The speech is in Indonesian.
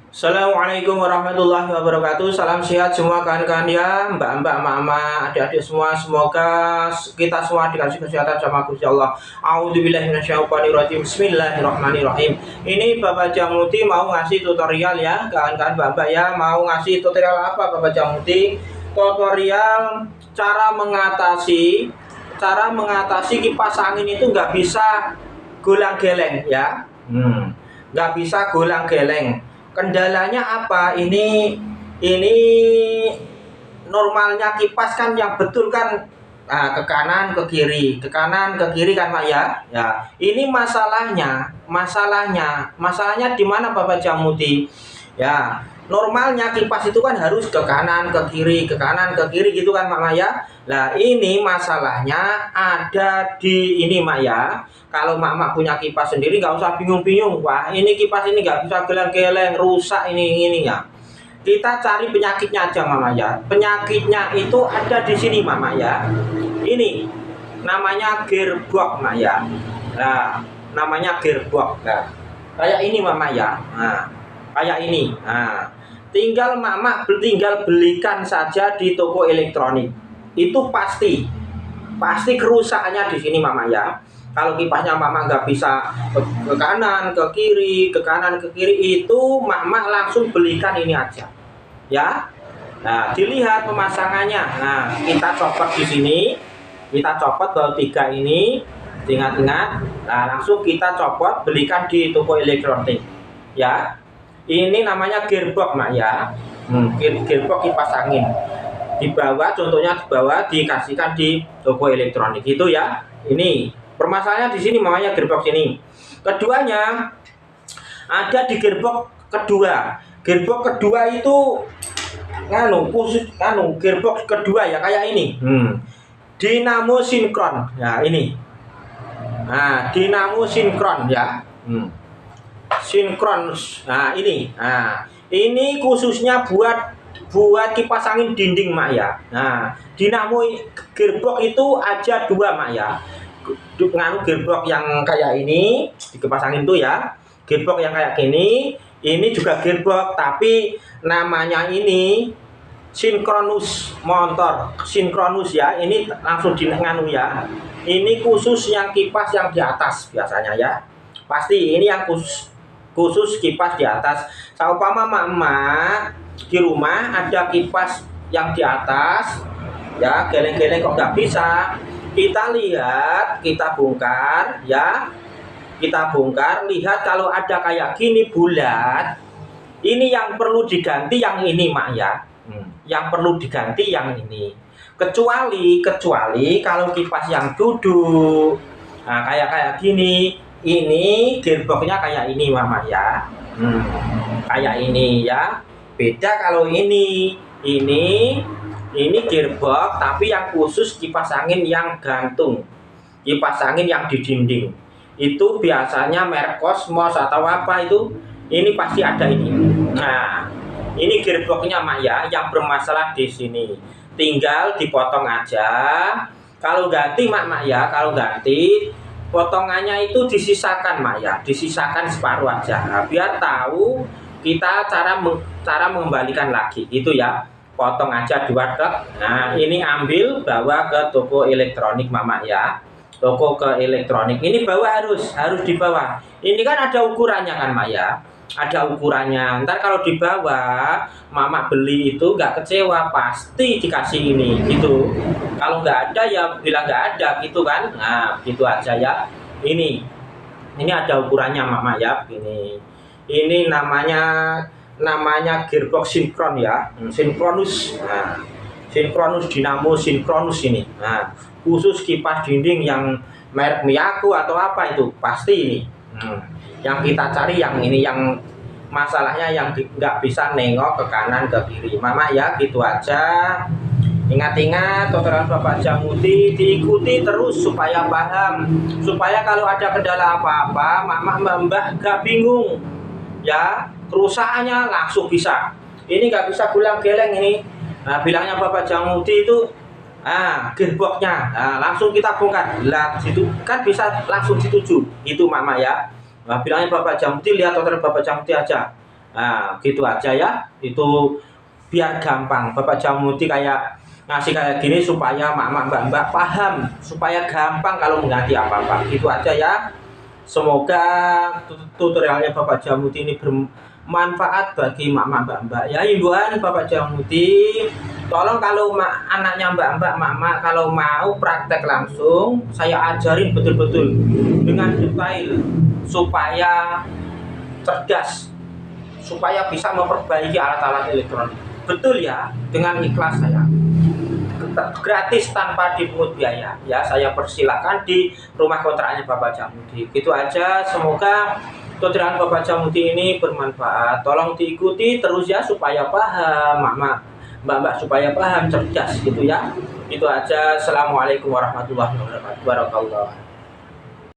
Assalamualaikum warahmatullahi wabarakatuh. Salam sehat semua kawan-kawan ya, mbak-mbak, mama, adik-adik semua. Semoga kita semua dikasih kesehatan sama Gusti Allah. A'udzubillahi minasyaitonirrajim. Bismillahirrahmanirrahim. Ini Bapak Jamuti mau ngasih tutorial ya, kawan-kawan mbak-mbak ya. Mau ngasih tutorial apa Bapak Jamuti? Tutorial cara mengatasi kipas angin itu nggak bisa golang geleng ya. Nggak bisa golang geleng. Kendalanya apa? Ini normalnya kipas kan yang betul kan, ke kanan ke kiri, ke kanan ke kiri kan Pak ya. Ya, ini masalahnya di mana Bapak Jamuti? Ya, normalnya kipas itu kan harus ke kanan ke kiri, ke kanan ke kiri gitu kan Mak Maya. Nah, ini masalahnya ada di ini Mak ya. Kalau mak punya kipas sendiri nggak usah bingung-bingung, wah ini kipas ini nggak bisa geleng-geleng, rusak ini ya. Kita cari penyakitnya aja mama ya. Penyakitnya itu ada di sini mama ya. Ini namanya gearbox mak ya. Nah, namanya gearbox. Nah, kayak ini mama ya. Nah, kayak ini. Nah, tinggal belikan saja di toko elektronik. Itu pasti kerusakannya di sini mama ya. Kalau kipasnya mama nggak bisa ke kanan ke kiri, ke kanan ke kiri, itu mama langsung belikan ini aja ya. Nah, dilihat pemasangannya. Nah, kita copot di sini, kita copot baut 3 ini, ingat-ingat. Nah, langsung kita copot, belikan di toko elektronik ya. Ini namanya gearbox mak ya. Gearbox kipas angin. Di bawah, contohnya di bawah dikasihkan di toko elektronik itu ya. Ini permasalahannya di sini mamanya gearbox ini. Keduanya ada di gearbox kedua. Gearbox kedua itu gearbox kedua ya kayak ini. Dinamo sinkron. Ya, ini. Nah, dinamo sinkron ya. Sinkron. Nah, ini. Nah, ini khususnya buat kipas angin dinding mak ya. Nah, dinamo gearbox itu aja 2 mak ya. Gearbox yang kayak ini di kipas angin tuh ya, gearbox yang kayak gini, ini juga gearbox tapi namanya ini sinkronus motor, sinkronus ya. Ini langsung ya. Ini khusus yang kipas yang di atas biasanya ya. Pasti ini yang khusus kipas di atas. Saumpama mama di rumah ada kipas yang di atas ya, geleng-geleng kok nggak bisa, kita lihat, kita bongkar ya, lihat kalau ada kayak gini bulat, ini yang perlu diganti yang ini mak ya. Yang perlu diganti yang ini, kecuali kalau kipas yang duduk, nah kayak gini, ini gearboxnya kayak ini mama ya. Kayak ini ya. Beda kalau ini gearbox tapi yang khusus kipas angin yang gantung, kipas angin yang di dinding. Itu biasanya merek Cosmos atau apa itu, ini pasti ada ini. Nah, ini gearboxnya mak ya, yang bermasalah di sini. Tinggal dipotong aja. Kalau ganti mak ya, kalau ganti potongannya itu disisakan mak ya, disisakan separuh aja. Nah, biar tahu kita cara mengembalikan lagi itu ya. Potong aja 2 tek. Nah, ini ambil bawa ke toko elektronik mama ya. Toko ke elektronik ini bawa harus dibawa. Ini kan ada ukurannya kan mak ya. Ada ukurannya. Ntar kalau dibawa mama beli itu nggak kecewa, pasti dikasih ini gitu. Kalau nggak ada ya bilang nggak ada gitu kan. Nah, gitu aja ya. Ini ada ukurannya mama ya begini. Ini namanya gearbox sinkron ya, sinkronus. Nah, sinkronus, dinamo sinkronus ini. Nah, khusus kipas dinding yang merek Miyako atau apa itu pasti ini. Yang kita cari yang ini, yang masalahnya yang nggak bisa nengok ke kanan ke kiri mama ya. Gitu aja. Ingat-ingat tutorial Bapak Jamuti, diikuti terus supaya paham, supaya kalau ada kendala apa-apa mama mbah gak bingung ya. Kerusakannya langsung bisa. Ini nggak bisa gulang geleng ini. Nah, bilangnya Bapak Jamuti itu, gearboxnya, langsung kita bongkar. Lah, situ kan bisa langsung dituju. Itu mama ya. Nah, bilangnya Bapak Jamuti, lihat tutorial Bapak Jamuti aja. Nah, gitu aja ya. Itu biar gampang. Bapak Jamudi kayak ngasih kayak gini supaya mak-mak mbak-mbak paham, supaya gampang kalau mengganti apa-apa. Gitu aja ya. Semoga tutorialnya Bapak Jamudi ini bermanfaat bagi mak-mak mbak-mbak. Ya, himbauan Bapak Jamudi, tolong kalau anaknya mbak-mbak, mak-mak kalau mau praktek langsung, saya ajarin betul-betul dengan detail supaya cerdas, supaya bisa memperbaiki alat-alat elektronik. Betul ya, dengan ikhlas saya. Gratis tanpa dipungut biaya. Ya, saya persilakan di rumah kontraknya Bapak Jamudi. Gitu aja, semoga tutorial Bapak Jamudi ini bermanfaat. Tolong diikuti terus ya supaya paham, mama, mbak-mbak supaya paham, cerdas gitu ya. Itu aja. Assalamualaikum warahmatullahi wabarakatuh.